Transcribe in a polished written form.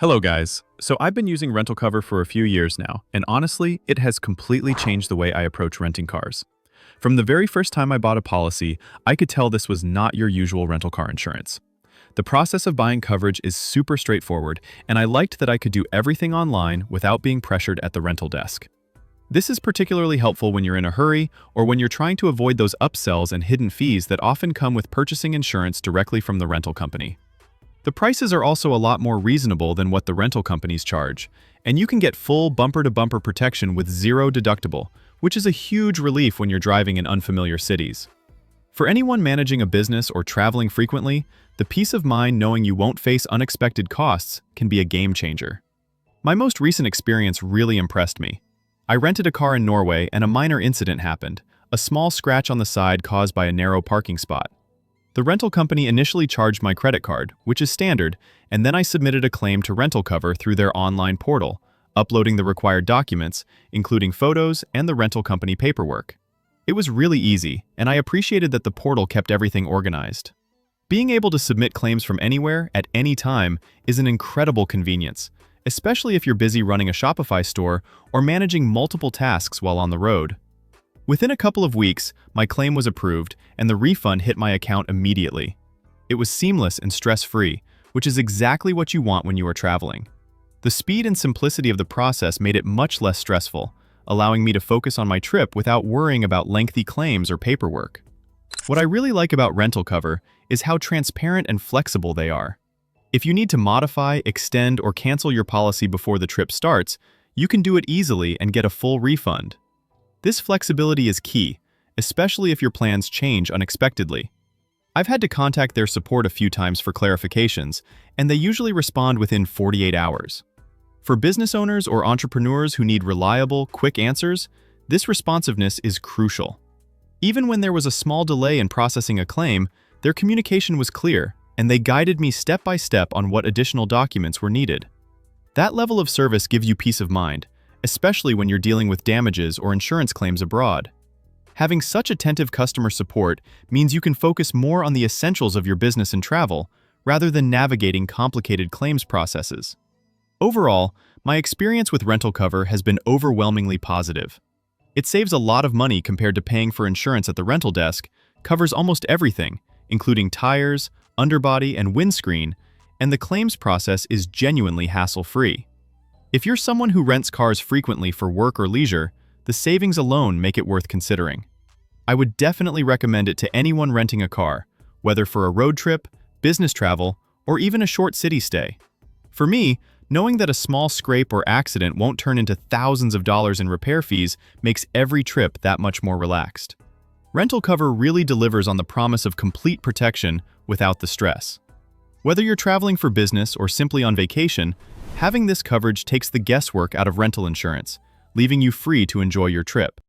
Hello guys. So I've been using RentalCover for a few years now, and honestly, it has completely changed the way I approach renting cars. From the very first time I bought a policy, I could tell this was not your usual rental car insurance. The process of buying coverage is super straightforward, and I liked that I could do everything online without being pressured at the rental desk. This is particularly helpful when you're in a hurry or when you're trying to avoid those upsells and hidden fees that often come with purchasing insurance directly from the rental company. The prices are also a lot more reasonable than what the rental companies charge, and you can get full bumper-to-bumper protection with zero deductible, which is a huge relief when you're driving in unfamiliar cities. For anyone managing a business or traveling frequently, the peace of mind knowing you won't face unexpected costs can be a game changer. My most recent experience really impressed me. I rented a car in Norway and a minor incident happened, a small scratch on the side caused by a narrow parking spot. The rental company initially charged my credit card, which is standard, and then I submitted a claim to RentalCover through their online portal, uploading the required documents, including photos and the rental company paperwork. It was really easy, and I appreciated that the portal kept everything organized. Being able to submit claims from anywhere, at any time, is an incredible convenience, especially if you're busy running a Shopify store or managing multiple tasks while on the road. Within a couple of weeks, my claim was approved and the refund hit my account immediately. It was seamless and stress-free, which is exactly what you want when you are traveling. The speed and simplicity of the process made it much less stressful, allowing me to focus on my trip without worrying about lengthy claims or paperwork. What I really like about RentalCover is how transparent and flexible they are. If you need to modify, extend, or cancel your policy before the trip starts, you can do it easily and get a full refund. This flexibility is key, especially if your plans change unexpectedly. I've had to contact their support a few times for clarifications, and they usually respond within 48 hours. For business owners or entrepreneurs who need reliable, quick answers, this responsiveness is crucial. Even when there was a small delay in processing a claim, their communication was clear, and they guided me step by step on what additional documents were needed. That level of service gives you peace of mind, especially when you're dealing with damages or insurance claims abroad. Having such attentive customer support means you can focus more on the essentials of your business and travel, rather than navigating complicated claims processes. Overall, my experience with RentalCover has been overwhelmingly positive. It saves a lot of money compared to paying for insurance at the rental desk, covers almost everything, including tires, underbody, and windscreen, and the claims process is genuinely hassle-free. If you're someone who rents cars frequently for work or leisure, the savings alone make it worth considering. I would definitely recommend it to anyone renting a car, whether for a road trip, business travel, or even a short city stay. For me, knowing that a small scrape or accident won't turn into thousands of dollars in repair fees makes every trip that much more relaxed. RentalCover really delivers on the promise of complete protection without the stress. Whether you're traveling for business or simply on vacation, having this coverage takes the guesswork out of rental insurance, leaving you free to enjoy your trip.